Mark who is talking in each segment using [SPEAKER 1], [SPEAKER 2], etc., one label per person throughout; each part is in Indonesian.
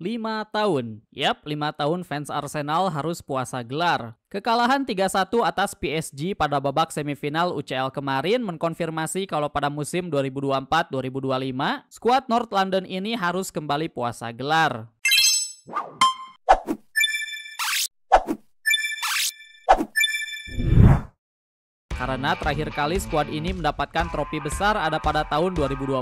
[SPEAKER 1] 5 tahun. Yap, 5 tahun fans Arsenal harus puasa gelar. Kekalahan 3-1 atas PSG pada babak semifinal UCL kemarin mengkonfirmasi kalau pada musim 2024-2025, skuad North London ini harus kembali puasa gelar. Karena terakhir kali skuad ini mendapatkan trofi besar ada pada tahun 2020,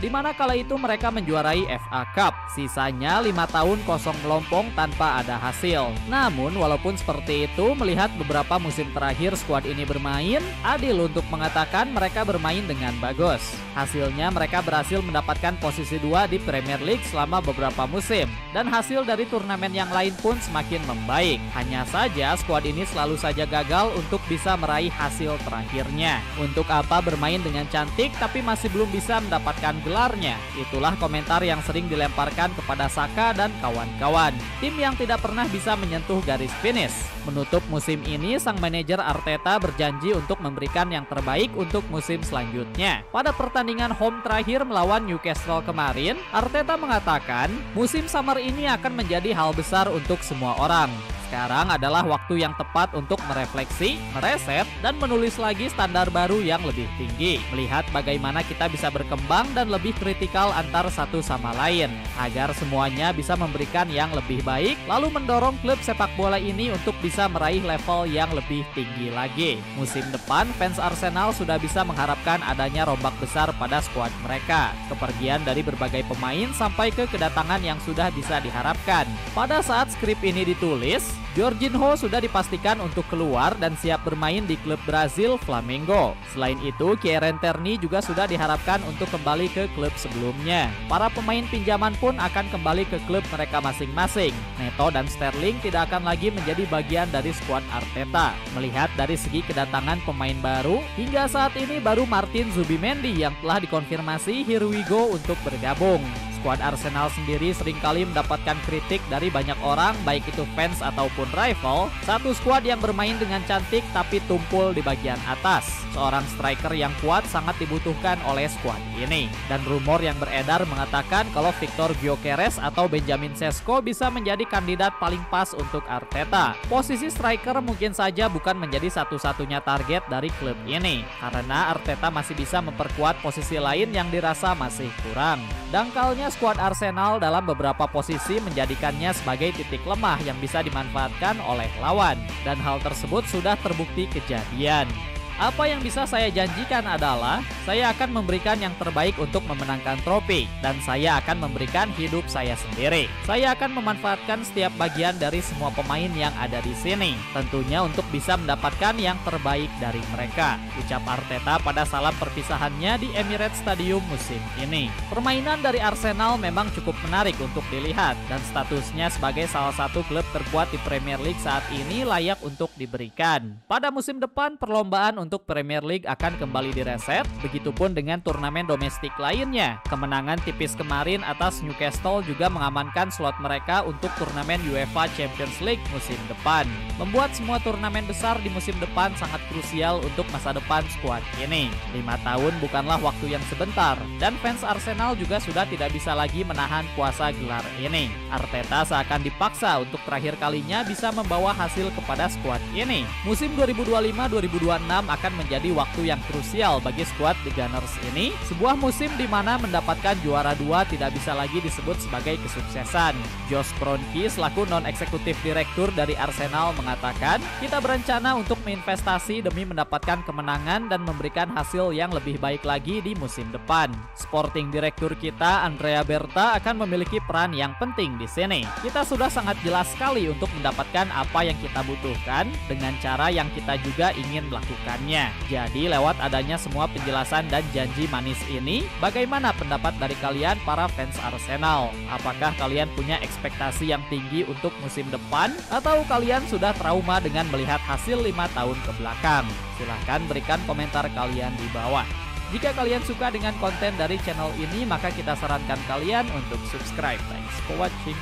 [SPEAKER 1] di mana kala itu mereka menjuarai FA Cup. Sisanya 5 tahun kosong melompong tanpa ada hasil. Namun walaupun seperti itu, melihat beberapa musim terakhir skuad ini bermain, adil untuk mengatakan mereka bermain dengan bagus. Hasilnya mereka berhasil mendapatkan posisi 2 di Premier League selama beberapa musim. Dan hasil dari turnamen yang lain pun semakin membaik. Hanya saja skuad ini selalu saja gagal untuk bisa meraih hasil terakhirnya. Untuk apa bermain dengan cantik tapi masih belum bisa mendapatkan gelarnya? Itulah komentar yang sering dilemparkan kepada Saka dan kawan-kawan. Tim yang tidak pernah bisa menyentuh garis finish. Menutup musim ini, sang manajer Arteta berjanji untuk memberikan yang terbaik untuk musim selanjutnya. Pada pertandingan home terakhir melawan Newcastle kemarin, Arteta mengatakan musim summer ini akan menjadi hal besar untuk semua orang. Sekarang adalah waktu yang tepat untuk merefleksi, mereset, dan menulis lagi standar baru yang lebih tinggi. Melihat bagaimana kita bisa berkembang dan lebih kritikal antar satu sama lain, agar semuanya bisa memberikan yang lebih baik, lalu mendorong klub sepak bola ini untuk bisa meraih level yang lebih tinggi lagi. Musim depan, fans Arsenal sudah bisa mengharapkan adanya rombak besar pada skuad mereka. Kepergian dari berbagai pemain sampai ke kedatangan yang sudah bisa diharapkan. Pada saat skrip ini ditulis, Jorginho sudah dipastikan untuk keluar dan siap bermain di klub Brazil Flamengo. Selain itu, Kieran Tierney juga sudah diharapkan untuk kembali ke klub sebelumnya. Para pemain pinjaman pun akan kembali ke klub mereka masing-masing. Neto dan Sterling tidak akan lagi menjadi bagian dari skuad Arteta. Melihat dari segi kedatangan pemain baru, hingga saat ini baru Martin Zubimendi yang telah dikonfirmasi here we go untuk bergabung. Skuad Arsenal sendiri seringkali mendapatkan kritik dari banyak orang, baik itu fans ataupun rival. Satu skuad yang bermain dengan cantik tapi tumpul di bagian atas. Seorang striker yang kuat sangat dibutuhkan oleh skuad ini. Dan rumor yang beredar mengatakan kalau Victor Gyökeres atau Benjamin Sesko bisa menjadi kandidat paling pas untuk Arteta. Posisi striker mungkin saja bukan menjadi satu-satunya target dari klub ini, karena Arteta masih bisa memperkuat posisi lain yang dirasa masih kurang. Dangkalnya skuad Arsenal dalam beberapa posisi menjadikannya sebagai titik lemah yang bisa dimanfaatkan oleh lawan, dan hal tersebut sudah terbukti kejadian. Apa yang bisa saya janjikan adalah saya akan memberikan yang terbaik untuk memenangkan trofi, dan saya akan memberikan hidup saya sendiri. Saya akan memanfaatkan setiap bagian dari semua pemain yang ada di sini, tentunya untuk bisa mendapatkan yang terbaik dari mereka, ucap Arteta pada salam perpisahannya di Emirates Stadium musim ini. Permainan dari Arsenal memang cukup menarik untuk dilihat, dan statusnya sebagai salah satu klub terkuat di Premier League saat ini layak untuk diberikan. Pada musim depan, perlombaan untuk Premier League akan kembali direset, begitupun dengan turnamen domestik lainnya. Kemenangan tipis kemarin atas Newcastle juga mengamankan slot mereka untuk turnamen UEFA Champions League musim depan. Membuat semua turnamen besar di musim depan sangat krusial untuk masa depan skuad ini. 5 tahun bukanlah waktu yang sebentar, dan fans Arsenal juga sudah tidak bisa lagi menahan puasa gelar ini. Arteta seakan dipaksa untuk terakhir kalinya bisa membawa hasil kepada skuad ini. Musim 2025-2026 akan menjadi waktu yang krusial bagi skuad The Gunners ini. Sebuah musim di mana mendapatkan juara 2 tidak bisa lagi disebut sebagai kesuksesan. Josh Kroenke selaku non-eksekutif direktur dari Arsenal mengatakan, kita berencana untuk berinvestasi demi mendapatkan kemenangan dan memberikan hasil yang lebih baik lagi di musim depan. Sporting direktur kita, Andrea Berta, akan memiliki peran yang penting di sini. Kita sudah sangat jelas sekali untuk mendapatkan apa yang kita butuhkan dengan cara yang kita juga ingin melakukan. Jadi lewat adanya semua penjelasan dan janji manis ini, bagaimana pendapat dari kalian para fans Arsenal? Apakah kalian punya ekspektasi yang tinggi untuk musim depan? Atau kalian sudah trauma dengan melihat hasil 5 tahun ke belakang? Silahkan berikan komentar kalian di bawah. Jika kalian suka dengan konten dari channel ini, maka kita sarankan kalian untuk subscribe. Thanks for watching.